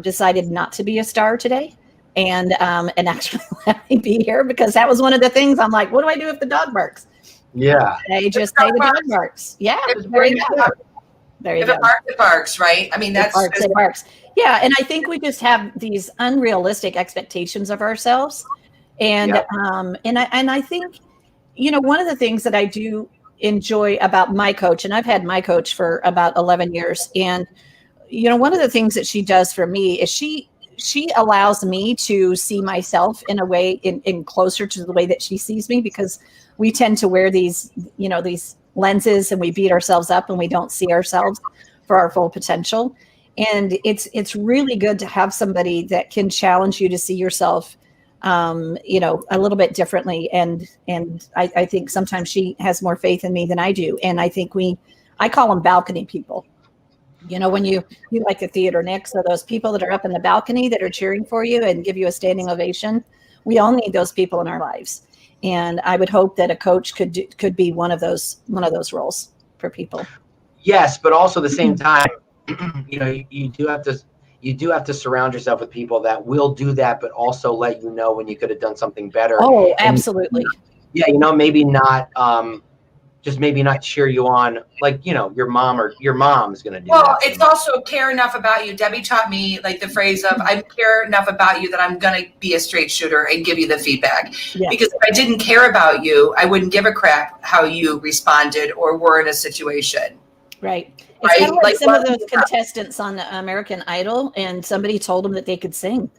Speaker 4: decided not to be a star today, and actually let me be here, because that was one of the things I'm like, what do I do if the dog barks?
Speaker 1: Yeah,
Speaker 4: they just say the dog barks. Yeah, there you go. There you go.
Speaker 2: If it barks, it barks, right? I mean, it
Speaker 4: barks. Yeah, and I think we just have these unrealistic expectations of ourselves, and I think, one of the things that I do enjoy about my coach, and I've had my coach for about 11 years, and one of the things that she does for me is she allows me to see myself in a way in closer to the way that she sees me, because we tend to wear these lenses, and we beat ourselves up, and we don't see ourselves for our full potential. And it's really good to have somebody that can challenge you to see yourself a little bit differently. And I think sometimes she has more faith in me than I do. And I think I call them balcony people. When you like the theater, Nick, so those people that are up in the balcony that are cheering for you and give you a standing ovation, we all need those people in our lives. And I would hope that a coach could be one of those roles for people.
Speaker 1: Yes, but also at the same time, you do have to surround yourself with people that will do that, but also let you know when you could have done something better.
Speaker 4: Oh, absolutely.
Speaker 1: Maybe not maybe not cheer you on like your mom is going to do.
Speaker 2: Well, it's also care enough about you. Debbie taught me like the phrase of I care enough about you that I'm going to be a straight shooter and give you the feedback. Yeah. Because if I didn't care about you, I wouldn't give a crap how you responded or were in a situation.
Speaker 4: Right. It's kind of like some of those contestants on American Idol, and somebody told them that they could sing.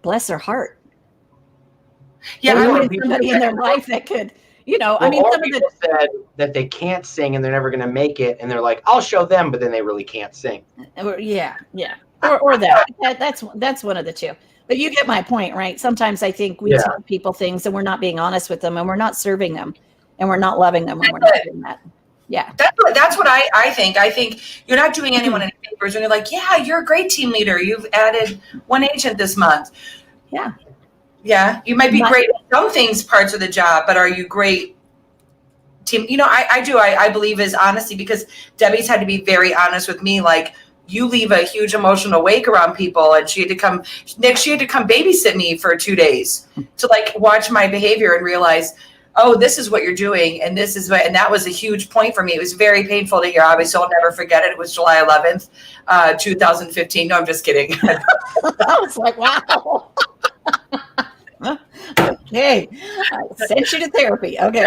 Speaker 4: Bless their heart.
Speaker 2: Yeah,
Speaker 4: I wanted somebody in their life that could, some of
Speaker 1: people said that they can't sing and they're never going to make it, and they're like, I'll show them, but then they really can't sing.
Speaker 4: Yeah. Or that. That's one of the two. But you get my point, right? Sometimes I think we tell people things and we're not being honest with them, and we're not serving them, and we're not loving them when we're not doing that. Yeah.
Speaker 2: That's what I think. I think you're not doing anyone any favors when you're like, yeah, you're a great team leader. You've added 1 agent this month.
Speaker 4: Yeah.
Speaker 2: Yeah. You might be great at some things, parts of the job, but are you great team? I believe is honesty, because Debbie's had to be very honest with me. Like, you leave a huge emotional wake around people, and she had to come babysit me for 2 days to like watch my behavior and realize, oh, this is what you're doing. And and that was a huge point for me. It was very painful to hear. Obviously, I'll never forget it. It was July 11th, 2015. No, I'm just kidding.
Speaker 4: I was like, wow. Okay. I sent you to therapy. Okay.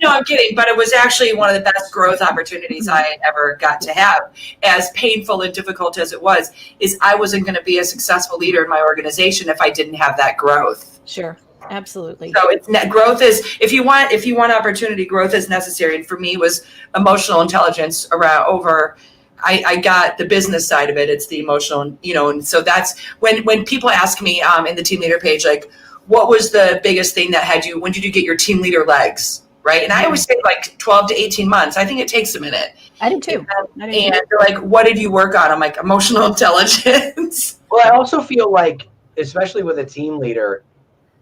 Speaker 2: No, I'm kidding. But it was actually one of the best growth opportunities I ever got to have. As painful and difficult as it was, I wasn't going to be a successful leader in my organization if I didn't have that growth.
Speaker 4: Sure. Absolutely.
Speaker 2: So growth is, if you want opportunity, growth is necessary. And for me, was emotional intelligence over I got the business side of it. It's the emotional, you know, and so that's when people ask me in the team leader page, like, what was the biggest thing that had you, when did you get your team leader legs? Right. And I always say like 12 to 18 months. I think it takes a minute.
Speaker 4: I do too.
Speaker 2: And they're like, what did you work on? I'm like, emotional intelligence.
Speaker 1: Well, I also feel like, especially with a team leader,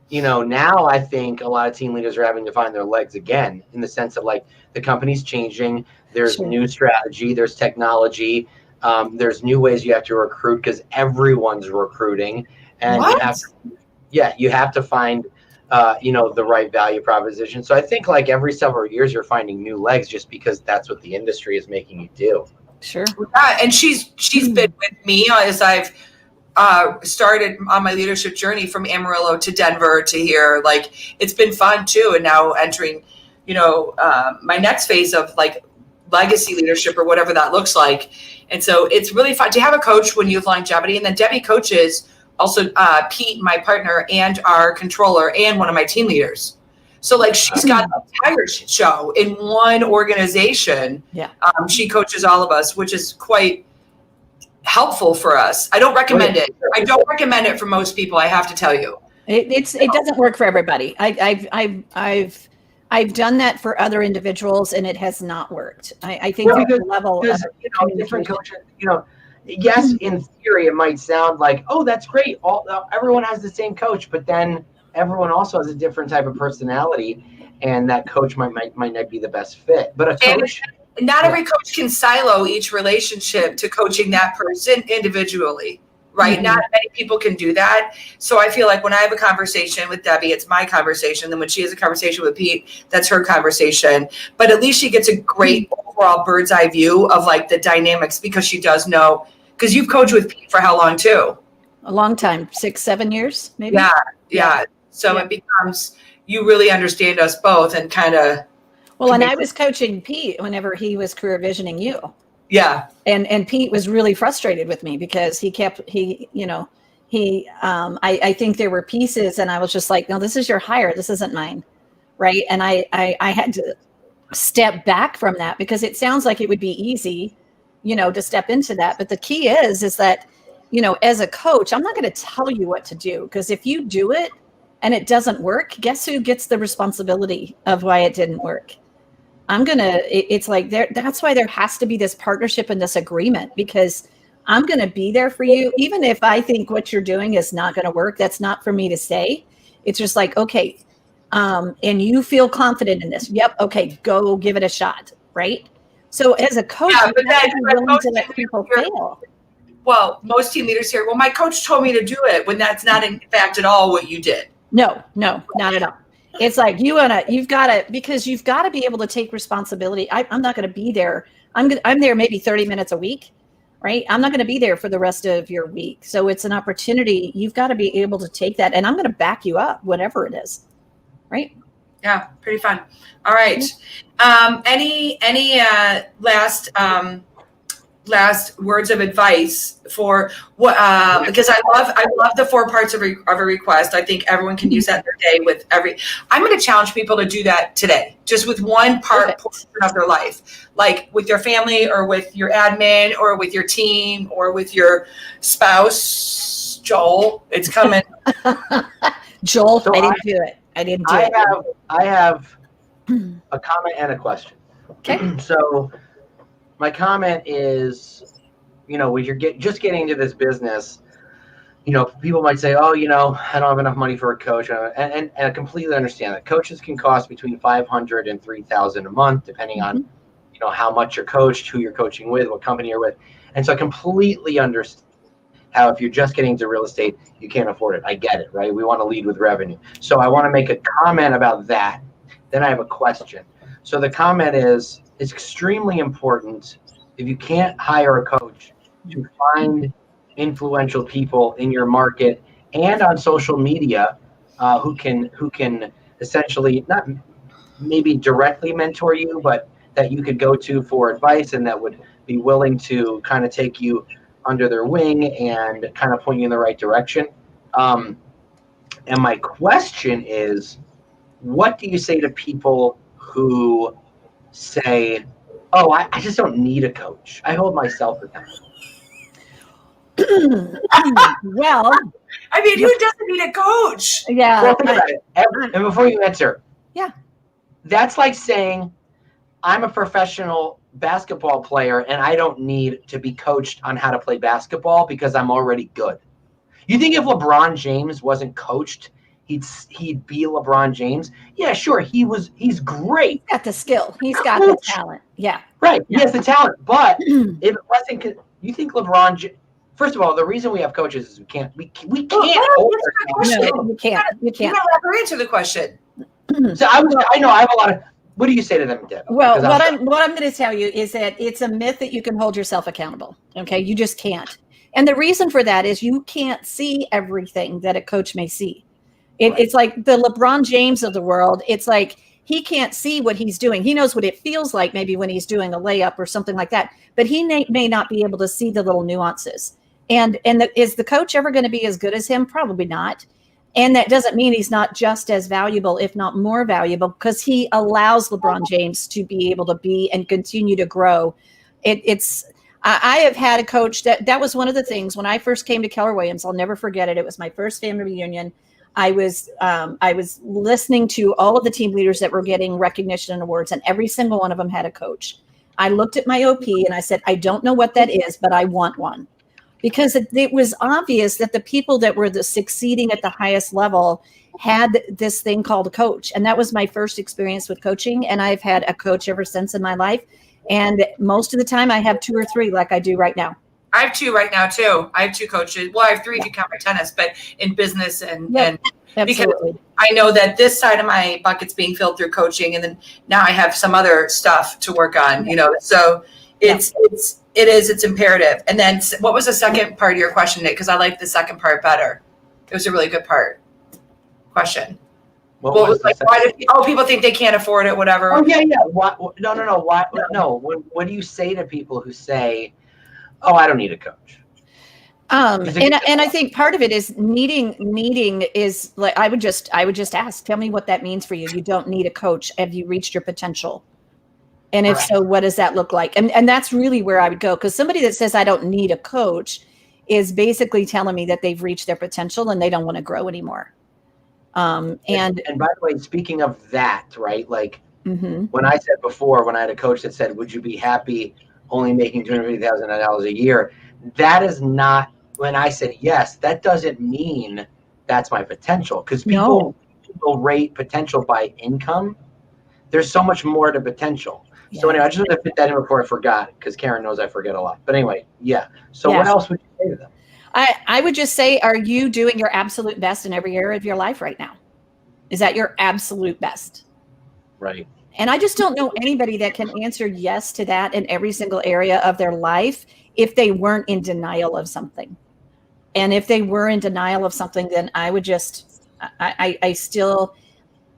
Speaker 1: you know, now I think a lot of team leaders are having to find their legs again, in the sense of like the company's changing. There's new strategy, there's technology, there's new ways you have to recruit because everyone's recruiting, and you have to find you know, the right value proposition. So I think like every several years you're finding new legs just because that's what the industry is making you do.
Speaker 4: Sure.
Speaker 2: Yeah, and she's been with me as I've started on my leadership journey from Amarillo to Denver to here. Like, it's been fun too. And now entering, you know, my next phase of like legacy leadership or whatever that looks like. And so it's really fun to have a coach when you have longevity. And then Debbie coaches also Pete, my partner, and our controller, and one of my team leaders. So like, she's got the entire show in one organization.
Speaker 4: Yeah.
Speaker 2: She coaches all of us, which is quite helpful for us. I don't recommend it. I don't recommend it for most people. I have to tell you,
Speaker 4: it doesn't work for everybody. I've done that for other individuals, and it has not worked. I think there's a level of,
Speaker 1: you know, different coaches, you know, yes, in theory, it might sound like, oh, that's great. Everyone has the same coach, but then everyone also has a different type of personality, and that coach might not be the best fit. But a coach,
Speaker 2: not every coach can silo each relationship to coaching that person individually, right? Mm-hmm. Not many people can do that. So I feel like when I have a conversation with Debbie, it's my conversation. Then when she has a conversation with Pete, that's her conversation. But at least she gets a great overall bird's eye view of like the dynamics, because she does know. Because you've coached with Pete for how long too?
Speaker 4: A long time, 6-7 years, maybe.
Speaker 2: Yeah. So it becomes, you really understand us both and kind of.
Speaker 4: Well, and I was coaching Pete whenever he was career visioning you.
Speaker 2: Yeah.
Speaker 4: And Pete was really frustrated with me because I think there were pieces, and I was just like, no, this is your hire. This isn't mine. Right. And I had to step back from that, because it sounds like it would be easy, you know, to step into that. But the key is that, you know, as a coach, I'm not going to tell you what to do, because if you do it and it doesn't work, guess who gets the responsibility of why it didn't work? It's like that's why there has to be this partnership and this agreement, because I'm going to be there for you. Even if I think what you're doing is not going to work, that's not for me to say. It's just like, okay. And you feel confident in this. Yep. Okay. Go give it a shot. Right. So as a coach, you have to be willing to let people fail.
Speaker 2: Well, most team leaders here, well, my coach told me to do it, when that's not in fact at all what you did.
Speaker 4: No, not at all. It's like you've got to be able to take responsibility. I'm not going to be there. I'm there maybe 30 minutes a week, right? I'm not going to be there for the rest of your week. So it's an opportunity. You've got to be able to take that, and I'm going to back you up, whatever it is, right?
Speaker 2: Yeah, pretty fun. All right. Any last words of advice for what? Because I love the 4 parts of a request. I think everyone can use that in their day with every. I'm going to challenge people to do that today, just with one portion of their life, like with your family, or with your admin, or with your team, or with your spouse. Joel, it's coming.
Speaker 4: Joel, so I didn't do it.
Speaker 1: I have a comment and a question.
Speaker 4: Okay.
Speaker 1: So my comment is, you know, when you're just getting into this business, you know, people might say, oh, you know, I don't have enough money for a coach. And I completely understand that. Coaches can cost between $500 and $3,000 a month, depending on, you know, how much you're coached, who you're coaching with, what company you're with. And so I completely understand how if you're just getting into real estate, you can't afford it. I get it, right? We want to lead with revenue. So I want to make a comment about that. Then I have a question. So the comment is, it's extremely important, if you can't hire a coach, to find influential people in your market and on social media who can essentially not maybe directly mentor you, but that you could go to for advice, and that would be willing to kind of take you under their wing and kind of point you in the right direction. And my question is, what do you say to people who say, Oh, I just don't need a coach. I hold myself accountable.
Speaker 4: Well,
Speaker 2: I mean, who doesn't need a coach?
Speaker 4: yeah.
Speaker 1: Well, think about it. And before you answer,
Speaker 4: Yeah.
Speaker 1: that's like saying I'm a professional basketball player and I don't need to be coached on how to play basketball because I'm already good. You think if LeBron James wasn't coached, he'd be LeBron James? Yeah, sure. He's great.
Speaker 4: He's got the skill. He's got the talent. Yeah.
Speaker 1: Right.
Speaker 4: Yeah.
Speaker 1: He has the talent. But if it wasn't, you think LeBron? First of all, the reason we have coaches is we can't hold
Speaker 2: question.
Speaker 4: No, you can't. You
Speaker 2: You
Speaker 4: can't.
Speaker 2: gotta let her answer the question.
Speaker 1: So I know I have a lot of. What do you say to them, Deb?
Speaker 4: Well,
Speaker 1: Because
Speaker 4: what I'm going to tell you is that it's a myth that you can hold yourself accountable. Okay, you just can't. And the reason for that is you can't see everything that a coach may see. It's like the LeBron James of the world. It's like he can't see what he's doing. He knows what it feels like maybe when he's doing a layup or something like that, but he may not be able to see the little nuances. And is the coach ever going to be as good as him? Probably not. And that doesn't mean he's not just as valuable, if not more valuable, because he allows LeBron James to be able to be and continue to grow. I have had a coach that was one of the things when I first came to Keller Williams. I'll never forget it. It was my first family reunion. I was listening to all of the team leaders that were getting recognition and awards, and every single one of them had a coach. I looked at my OP and I said, I don't know what that is, but I want one. Because it was obvious that the people that were succeeding at the highest level had this thing called a coach. And that was my first experience with coaching. And I've had a coach ever since in my life. And most of the time I have 2 or 3 like I do right now.
Speaker 2: I have 2 right now too. I have 2 coaches. Well, I have 3 if you count my tennis, but in business and
Speaker 4: Absolutely.
Speaker 2: because I know that this side of my bucket's being filled through coaching, and then now I have some other stuff to work on. So it's imperative. And then what was the second part of your question, Nick? Because I like the second part better. It was a really good question. What was like, why people think they can't afford it, whatever.
Speaker 1: Oh yeah. No. Why? No. What do you say to people who say, "Oh, I don't need a coach"?
Speaker 4: And I think part of it is needing is like I would just ask, tell me what that means for you. You don't need a coach. Have you reached your potential? And if so, what does that look like? And that's really where I would go, because somebody that says I don't need a coach is basically telling me that they've reached their potential and they don't want to grow anymore. And
Speaker 1: by the way, speaking of that, right? Like when I said before, when I had a coach that said, "Would you be happy only making $250,000 a year?" That is not. When I said yes, that doesn't mean that's my potential, because people rate potential by income. There's so much more to potential. Yeah. So anyway, I just want to fit that in before I forgot, because Caryn knows I forget a lot. But anyway, yeah. So what else would you say to them?
Speaker 4: I would just say, are you doing your absolute best in every area of your life right now? Is that your absolute best?
Speaker 1: Right.
Speaker 4: And I just don't know anybody that can answer yes to that in every single area of their life if they weren't in denial of something. And if they were in denial of something, then I would I still,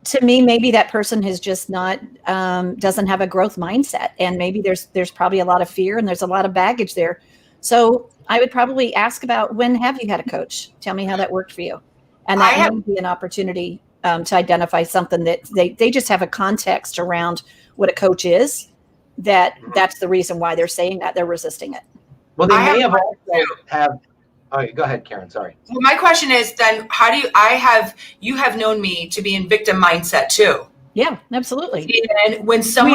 Speaker 4: to me, maybe that person has just not, doesn't have a growth mindset. And maybe there's probably a lot of fear and there's a lot of baggage there. So I would probably ask about, when have you had a coach? Tell me how that worked for you. And that would be an opportunity to identify something that they just have a context around what a coach is, that's the reason why they're saying that, they're resisting it.
Speaker 1: Well, they may have also have. All right, go ahead, Caryn. Sorry.
Speaker 2: Well, my question is then, how do you have known me to be in victim mindset too?
Speaker 4: Yeah, absolutely.
Speaker 2: And when someone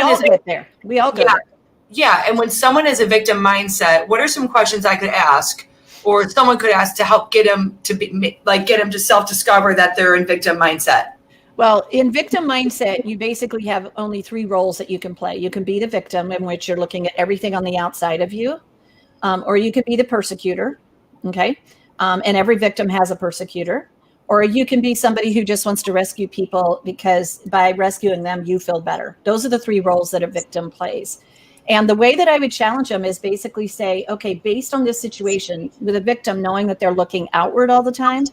Speaker 4: we all go there.
Speaker 2: Yeah, and when someone is a victim mindset, what are some questions I could ask, or someone could ask to help get them to self-discover that they're in victim mindset?
Speaker 4: Well, in victim mindset, you basically have only 3 roles that you can play. You can be the victim, in which you're looking at everything on the outside of you, or you can be the persecutor. Okay. And every victim has a persecutor. Or you can be somebody who just wants to rescue people because by rescuing them, you feel better. Those are the 3 roles that a victim plays. And the way that I would challenge them is basically say, okay, based on this situation with a victim, knowing that they're looking outward all the time,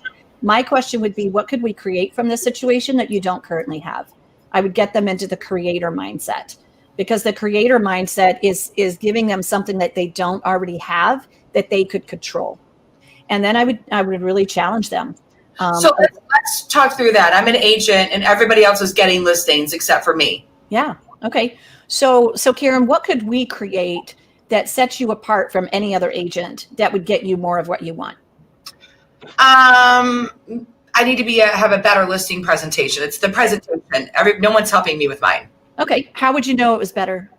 Speaker 4: my question would be, what could we create from this situation that you don't currently have? I would get them into the creator mindset, because the creator mindset is giving them something that they don't already have that they could control. And then I would really challenge them.
Speaker 2: So let's talk through that. I'm an agent and everybody else is getting listings except for me.
Speaker 4: Yeah. Okay. So Caryn, what could we create that sets you apart from any other agent that would get you more of what you want?
Speaker 2: I need to have a better listing presentation. It's the presentation. No one's helping me with mine.
Speaker 4: Okay. How would you know it was better?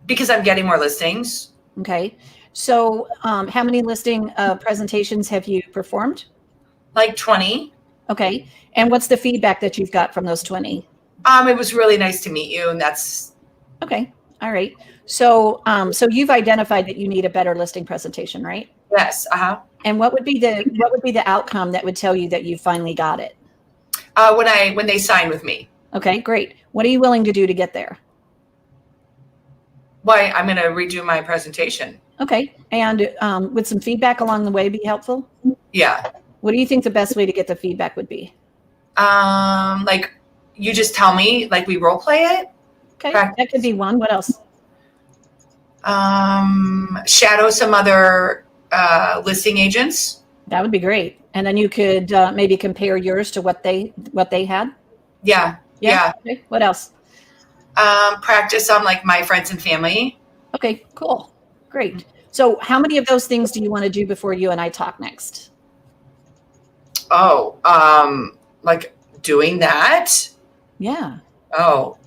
Speaker 2: Because I'm getting more listings.
Speaker 4: Okay. So how many listing presentations have you performed?
Speaker 2: Like 20.
Speaker 4: Okay. And what's the feedback that you've got from those 20?
Speaker 2: It was really nice to meet you, and that's
Speaker 4: okay. All right. So so you've identified that you need a better listing presentation, right?
Speaker 2: yes.
Speaker 4: And what would be the outcome that would tell you that you finally got it?
Speaker 2: When they sign with me.
Speaker 4: Okay, great. What are you willing to do to get there?
Speaker 2: Why, I'm going to redo my presentation.
Speaker 4: Okay. And would some feedback along the way be helpful?
Speaker 2: Yeah.
Speaker 4: What do you think the best way to get the feedback would be?
Speaker 2: Like you just tell me, like we role play it.
Speaker 4: Okay, that could be one. What else?
Speaker 2: Shadow some other listing agents.
Speaker 4: That would be great. And then you could maybe compare yours to what they had.
Speaker 2: Yeah.
Speaker 4: Okay. What else?
Speaker 2: Practice on like my friends and family.
Speaker 4: Okay, cool. Great. So how many of those things do you want to do before you and I talk next?
Speaker 2: Oh, like doing that.
Speaker 4: Yeah.
Speaker 2: Oh,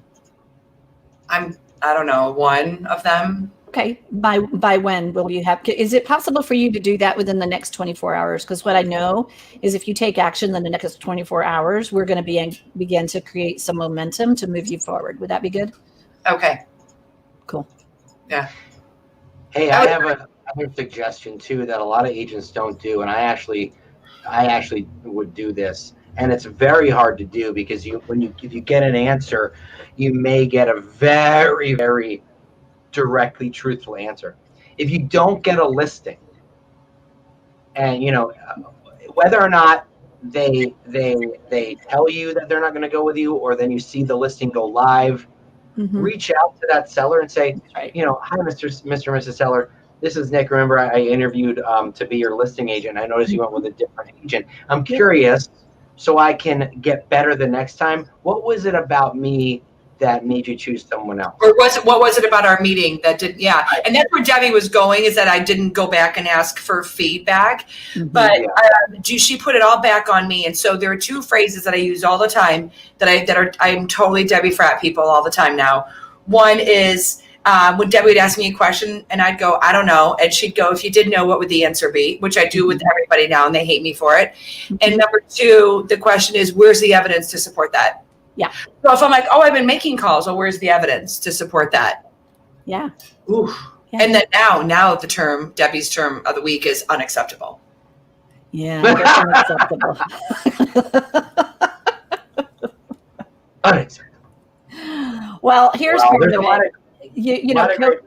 Speaker 2: I don't know, one of them.
Speaker 4: Okay. By when will you have, is it possible for you to do that within the next 24 hours? Because what I know is if you take action in the next 24 hours, we're going to begin to create some momentum to move you forward. Would that be good?
Speaker 2: Okay.
Speaker 4: Cool.
Speaker 2: Yeah.
Speaker 1: Hey, I have a suggestion too that a lot of agents don't do, and I actually would do this, and it's very hard to do because if you get an answer, you may get a very, very directly truthful answer. If you don't get a listing, and whether or not they tell you that they're not going to go with you, or then you see the listing go live, reach out to that seller and say, hi, Mr. and Mrs. Seller, this is Nick. Remember, I interviewed to be your listing agent. I noticed you went with a different agent. I'm curious, so I can get better the next time. What was it about me that made you choose someone else?
Speaker 2: Or what was it about our meeting that did? Yeah. And that's where Debbie was going, is that I didn't go back and ask for feedback, but she put it all back on me. And so there are two phrases that I use all the time I'm totally Debbie Frapp people all the time now. One is when Debbie would ask me a question and I'd go, I don't know. And she'd go, if you did know, what would the answer be? Which I do with everybody now, and they hate me for it. And number two, the question is, where's the evidence to support that?
Speaker 4: Yeah.
Speaker 2: So if I'm like, oh, I've been making calls, well, where's the evidence to support that?
Speaker 4: Yeah.
Speaker 2: Oof. Yeah. And then now Debbie's term of the week is unacceptable.
Speaker 4: Yeah, that's unacceptable.
Speaker 1: Unacceptable.
Speaker 4: Well, here's part of
Speaker 1: it.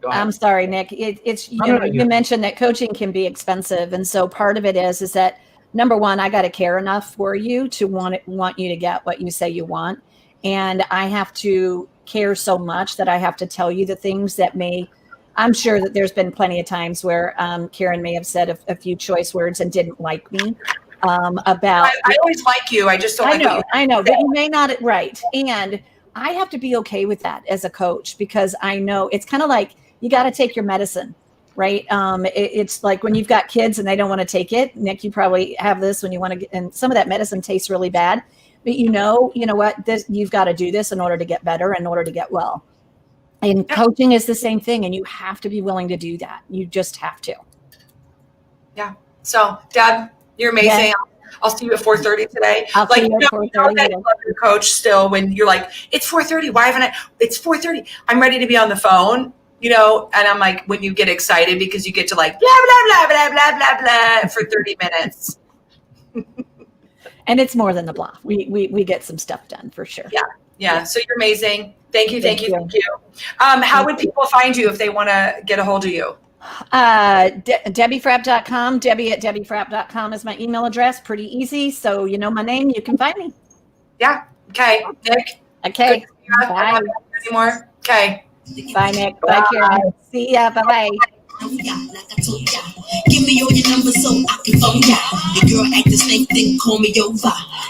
Speaker 4: I'm sorry, Nick. You mentioned that coaching can be expensive, and so part of it is that, number one, I got to care enough for you to want you to get what you say you want. And I have to care so much that I have to tell you the things that I'm sure that there's been plenty of times where Caryn may have said a few choice words and didn't like me about.
Speaker 2: I always like you. I just don't like you.
Speaker 4: I know, but you may not, right. And I have to be okay with that as a coach, because I know it's kind of like you got to take your medicine. Right. It's like when you've got kids and they don't want to take it. Nick, you probably have this when you want to get, and some of that medicine tastes really bad, but you know what, you've got to do this in order to get better, in order to get well. And coaching is the same thing. And you have to be willing to do that. You just have to. Yeah.
Speaker 2: So Deb, you're amazing. Yeah. I'll see you at 4:30 today.
Speaker 4: I'll see you at 4:30.
Speaker 2: I love your coach still when you're like, it's 4:30. Why haven't I? It's 4:30. I'm ready to be on the phone. And I'm like, when you get excited because you get to like, blah, blah, blah, blah, blah, blah, blah for 30 minutes.
Speaker 4: And it's more than the blah. We get some stuff done for sure.
Speaker 2: Yeah. So you're amazing. Thank you. How would people find you if they want to get a hold of you?
Speaker 4: DebbieFrapp.com. Debbie@DebbieFrapp.com is my email address. Pretty easy. So you know my name. You can find me.
Speaker 2: Yeah. Okay. Nick.
Speaker 4: Okay.
Speaker 2: Bye. Anymore. Okay.
Speaker 4: Bye, Nick. Bye, Caryn. See ya. Bye-bye.
Speaker 3: Give me all your numbers so I can phone ya. Your girl act the same thing, call me over.